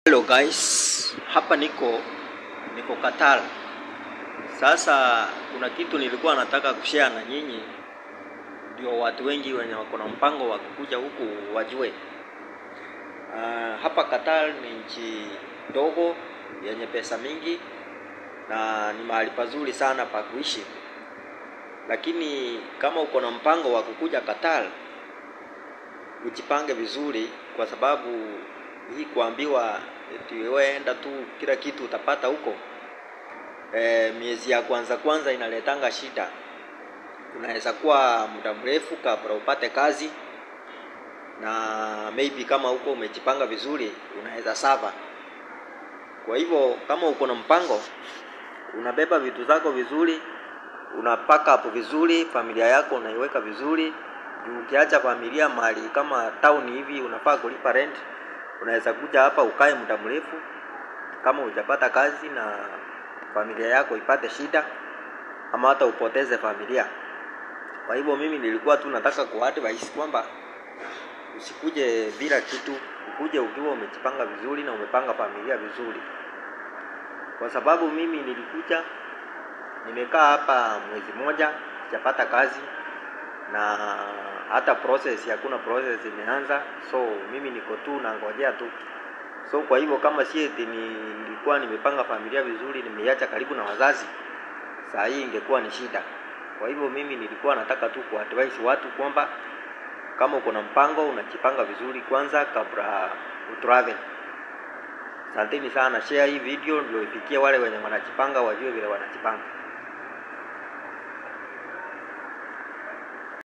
Hello guys, hapa niko Qatar. Sasa kuna kitu nilikuwa nataka kushare na nyinyi, ndio watu wengi wenye wako na mpango wa kukuja huku wajue. Hapa Qatar ni nchi ndogo yenye pesa mingi na ni mahali pazuri sana pa kuishi. Lakini kama uko na mpango wa kukuja Qatar, ujipange vizuri, kwa sababu hii kuambiwa eti wewe enda tu kila kitu utapata huko, miezi ya kwanza inaletanga shida. Unaweza kuwa muda mrefu kabla upate kazi, na maybe kama huko umejipanga vizuri unaweza sava. Kwa hivyo kama uko na mpango, unabeba vitu zako vizuri, unapaka hapo vizuri, familia yako unaiweka vizuri. Ukiacha familia mahali kama town hivi unafaa kulipa rent, unaweza kuja hapa ukae muda mrefu kama hujapata kazi na familia yako ipate shida ama hata upoteze familia. Kwa hivyo mimi nilikuwa tu nataka kuadvise kwamba usikuje bila kitu, ukuje ukiwa umejipanga vizuri na umepanga familia vizuri. Kwa sababu mimi nilikuja, nimekaa hapa mwezi mmoja sijapata kazi, na hata hakuna process imeanza. So mimi niko tu na ngojea tu. So kwa hivyo kama si eti nilikuwa nimepanga familia vizuri, nimeiacha karibu na wazazi, saa hii ingekuwa ni shida. Kwa hivyo mimi nilikuwa nataka tu kuadvise watu kwamba kama uko na mpango, unajipanga vizuri kwanza kabla utravel. Asanteni sana, share hii video ndio ifikie wale wenye wanajipanga wajue vile wanajipanga.